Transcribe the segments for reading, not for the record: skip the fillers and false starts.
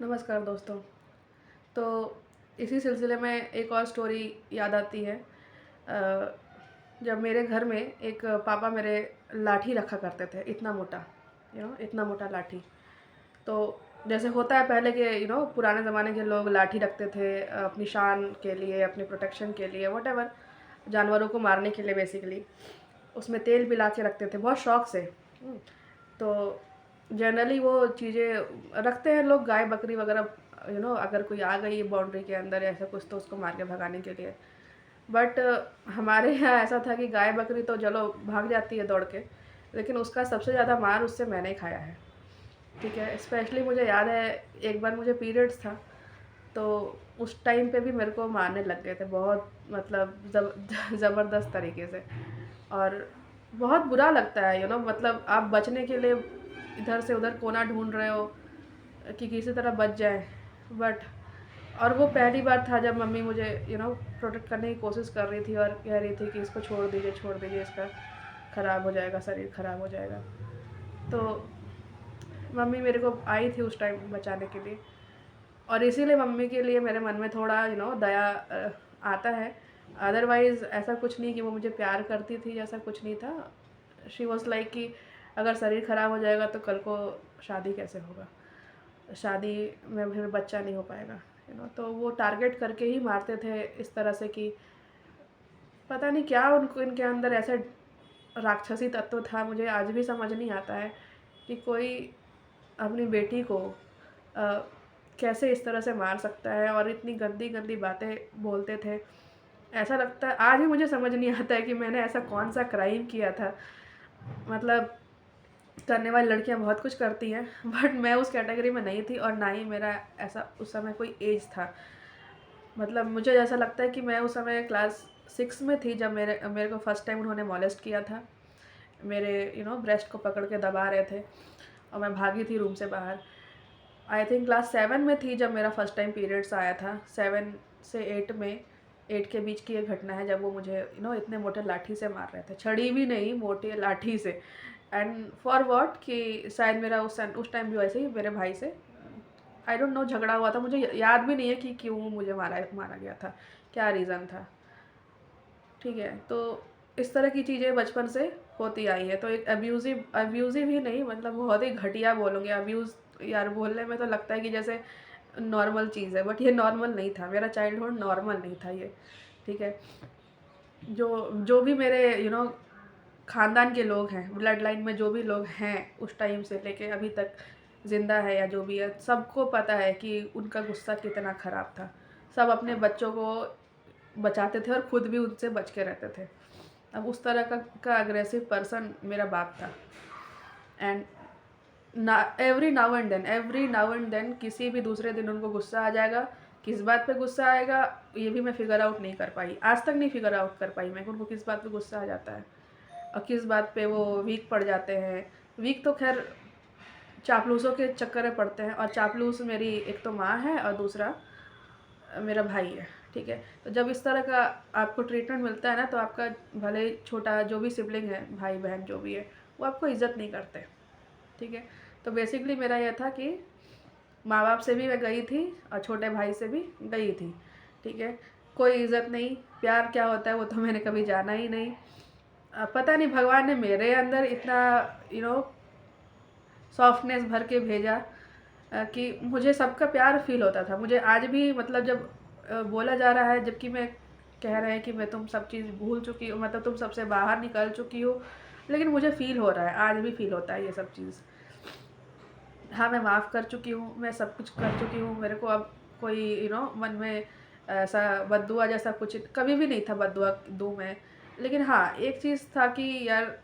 नमस्कार दोस्तों। तो इसी सिलसिले में एक और स्टोरी याद आती है। जब मेरे घर में एक पापा मेरे लाठी रखा करते थे, इतना मोटा, इतना मोटा लाठी। तो जैसे होता है पहले के पुराने ज़माने के लोग लाठी रखते थे अपनी शान के लिए, अपने प्रोटेक्शन के लिए, व्हाटएवर, जानवरों को मारने के लिए बेसिकली। उसमें तेल मिला के रखते थे बहुत शौक से। तो जनरली वो चीज़ें रखते हैं लोग, गाय बकरी वगैरह, अगर कोई आ गई बाउंड्री के अंदर ऐसा कुछ तो उसको मार के भगाने के लिए। बट हमारे यहाँ ऐसा था कि गाय बकरी तो चलो भाग जाती है दौड़ के, लेकिन उसका सबसे ज़्यादा मार उससे मैंने खाया है। ठीक है, स्पेशली मुझे याद है एक बार मुझे पीरियड्स था, तो उस टाइम पे भी मेरे को मारने लग गए थे बहुत, मतलब ज़बरदस्त तरीके से। और बहुत बुरा लगता है, मतलब आप बचने के लिए इधर से उधर कोना ढूंढ रहे हो कि किसी तरह बच जाए। बट और वो पहली बार था जब मम्मी मुझे प्रोटेक्ट करने की कोशिश कर रही थी और कह रही थी कि इसको छोड़ दीजिए, इसका ख़राब हो जाएगा, शरीर ख़राब हो जाएगा। तो मम्मी मेरे को आई थी उस टाइम बचाने के लिए, और इसीलिए मम्मी के लिए मेरे मन में थोड़ा दया आता है। अदरवाइज़ ऐसा कुछ नहीं कि वो मुझे प्यार करती थी, ऐसा कुछ नहीं था। शी वॉज़ लाइक कि अगर शरीर ख़राब हो जाएगा तो कल को शादी कैसे होगा, शादी में फिर बच्चा नहीं हो पाएगा। तो वो टारगेट करके ही मारते थे इस तरह से कि पता नहीं क्या उनको इनके अंदर ऐसे राक्षसी तत्व था, मुझे आज भी समझ नहीं आता है कि कोई अपनी बेटी को अ, कैसे इस तरह से मार सकता है, और इतनी गंदी गंदी बातें बोलते थे। ऐसा लगता है आज भी मुझे समझ नहीं आता है कि मैंने ऐसा कौन सा क्राइम किया था। मतलब करने वाली लड़कियां बहुत कुछ करती हैं, बट मैं उस कैटेगरी में नहीं थी, और ना ही मेरा ऐसा उस समय कोई एज था। मतलब मुझे ऐसा लगता है कि मैं उस समय क्लास 6 में थी जब मेरे मेरे को फर्स्ट टाइम उन्होंने मॉलेस्ट किया था। मेरे ब्रेस्ट को पकड़ के दबा रहे थे और मैं भागी थी रूम से बाहर। आई थिंक क्लास 7 में थी जब मेरा फर्स्ट टाइम पीरियड्स आया था। 7 से 8 में, 8 के बीच की ये घटना है जब वो मुझे इतने मोटे लाठी से मार रहे थे, छड़ी भी नहीं, मोटे लाठी से। एंड फॉर वॉट कि शायद मेरा उस टाइम भी वैसे ही मेरे भाई से आई डोंट नो झगड़ा हुआ था। मुझे याद भी नहीं है कि क्यों मुझे मारा मारा गया था, क्या रीज़न था। ठीक है, तो इस तरह की चीज़ें बचपन से होती आई है। तो एक अब्यूज़िव अब्यूज़िव ही नहीं, मतलब बहुत ही घटिया बोलूँगी अब्यूज़। यार बोलने में तो लगता है कि जैसे नॉर्मल चीज़ है, बट ये नॉर्मल नहीं था, मेरा चाइल्डहुड नॉर्मल नहीं था ये। ठीक है, जो जो भी मेरे ख़ानदान के लोग हैं, ब्लड लाइन में जो भी लोग हैं उस टाइम से लेके अभी तक ज़िंदा है या जो भी है, सबको पता है कि उनका गुस्सा कितना ख़राब था। सब अपने बच्चों को बचाते थे और खुद भी उनसे बच के रहते थे। अब उस तरह का अग्रेसिव पर्सन मेरा बाप था। एंड ना एवरी नाउ एंड देन किसी भी दूसरे दिन उनको गुस्सा आ जाएगा। किस बात पे गुस्सा आएगा ये भी मैं फिगर आउट नहीं कर पाई, आज तक नहीं फिगर आउट कर पाई मैं कि उनको किस बात पे गुस्सा आ जाता है और किस बात पे वो वीक पड़ जाते हैं। वीक तो खैर चापलूसों के चक्कर में पड़ते हैं, और चापलूस मेरी एक तो माँ है और दूसरा मेरा भाई है। ठीक है, तो जब इस तरह का आपको ट्रीटमेंट मिलता है ना, तो आपका भले ही छोटा जो भी सिबलिंग है, भाई बहन जो भी है, वो आपको इज़्ज़त नहीं करते। ठीक है, तो बेसिकली मेरा यह था कि माँ बाप से भी मैं गई थी और छोटे भाई से भी गई थी। ठीक है, कोई इज़्ज़त नहीं, प्यार क्या होता है वो तो मैंने कभी जाना ही नहीं। पता नहीं भगवान ने मेरे अंदर इतना यू नो सॉफ्टनेस भर के भेजा कि मुझे सबका प्यार फील होता था। मुझे आज भी, मतलब जब बोला जा रहा है, जबकि मैं कह रहे हैं कि मैं तुम सब चीज़ भूल चुकी हूँ, मतलब तुम सबसे बाहर निकल चुकी हो, लेकिन मुझे फील हो रहा है, आज भी फील होता है ये सब चीज़। हाँ, मैं माफ़ कर चुकी हूँ, मैं सब कुछ कर चुकी हूँ। मेरे को अब कोई मन में ऐसा बद्दुआ जैसा कुछ कभी भी नहीं था, बद्दुआ दूँ मैं। लेकिन हाँ, एक चीज़ था कि यार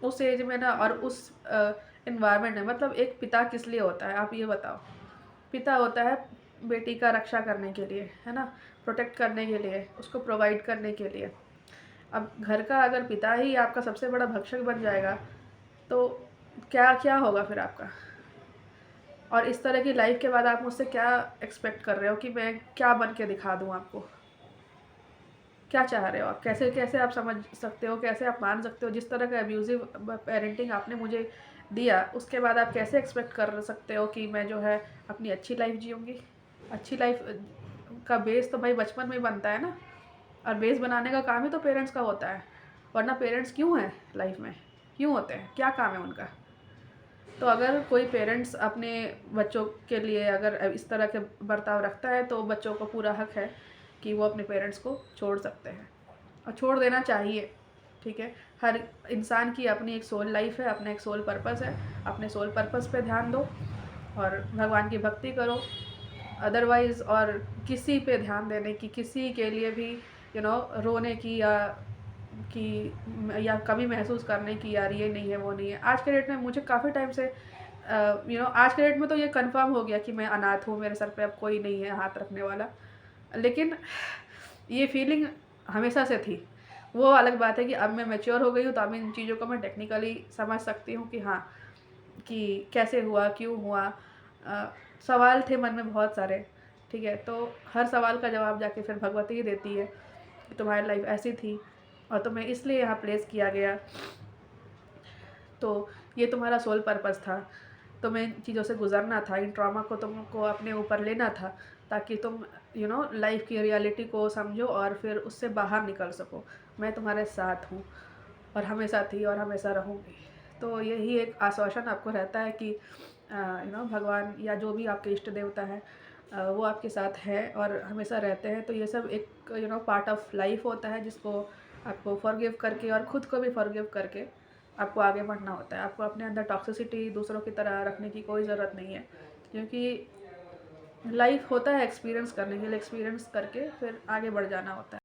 उस एज में ना, और उस एनवायरनमेंट में, मतलब एक पिता किस लिए होता है आप ये बताओ। पिता होता है बेटी का रक्षा करने के लिए, है ना, प्रोटेक्ट करने के लिए, उसको प्रोवाइड करने के लिए। अब घर का अगर पिता ही आपका सबसे बड़ा भक्षक बन जाएगा, तो क्या क्या होगा फिर आपका। और इस तरह की लाइफ के बाद आप मुझसे क्या एक्सपेक्ट कर रहे हो कि मैं क्या बन के दिखा दूँ आपको? क्या चाह रहे हो आप? कैसे कैसे आप समझ सकते हो, कैसे आप मान सकते हो जिस तरह का अब्यूज़िव पेरेंटिंग आपने मुझे दिया, उसके बाद आप कैसे एक्सपेक्ट कर सकते हो कि मैं जो है अपनी अच्छी लाइफ जीऊँगी। अच्छी लाइफ का बेस तो भाई बचपन में ही बनता है ना, और बेस बनाने का काम ही तो पेरेंट्स का होता है। वरना पेरेंट्स क्यों हैं लाइफ में, क्यों होते हैं, क्या काम है उनका। तो अगर कोई पेरेंट्स अपने बच्चों के लिए अगर इस तरह के बर्ताव रखता है तो बच्चों को पूरा हक है कि वो अपने पेरेंट्स को छोड़ सकते हैं, और छोड़ देना चाहिए। ठीक है, हर इंसान की अपनी एक सोल लाइफ है, अपना एक सोल पर्पस है। अपने सोल पर्पस पे ध्यान दो और भगवान की भक्ति करो। अदरवाइज़ और किसी पे ध्यान देने की, किसी के लिए भी रोने की या कमी महसूस करने की यार ये नहीं है वो नहीं है। आज के डेट में मुझे काफ़ी टाइम से आज के डेट में तो ये कंफर्म हो गया कि मैं अनाथ हूँ, मेरे सर पे अब कोई नहीं है हाथ रखने वाला। लेकिन ये फीलिंग हमेशा से थी। वो अलग बात है कि अब मैं मैच्योर हो गई हूँ तो अब इन चीज़ों को मैं टेक्निकली समझ सकती हूँ कि हाँ, कि कैसे हुआ, क्यों हुआ। सवाल थे मन में बहुत सारे। ठीक है, तो हर सवाल का जवाब जाके फिर भगवती ही देती है कि तुम्हारी लाइफ ऐसी थी और तुम्हें इसलिए यहाँ प्लेस किया गया, तो ये तुम्हारा सोल पर्पस था। तुम्हें इन चीज़ों से गुजरना था, इन ट्रॉमा को तुमको अपने ऊपर लेना था, ताकि तुम लाइफ की रियलिटी को समझो और फिर उससे बाहर निकल सको। मैं तुम्हारे साथ हूँ और हमेशा थी और हमेशा रहूँगी। तो यही एक आश्वासन आपको रहता है कि भगवान या जो भी आपके इष्ट देवता है वो आपके साथ है और हमेशा रहते हैं। तो ये सब एक पार्ट ऑफ लाइफ होता है, जिसको आपको फॉरगिव करके और ख़ुद को भी फॉरगिव करके आपको आगे बढ़ना होता है। आपको अपने अंदर टॉक्सिसिटी दूसरों की तरह रखने की कोई ज़रूरत नहीं है, क्योंकि लाइफ होता है एक्सपीरियंस करने के लिए, एक्सपीरियंस करके फिर आगे बढ़ जाना होता है।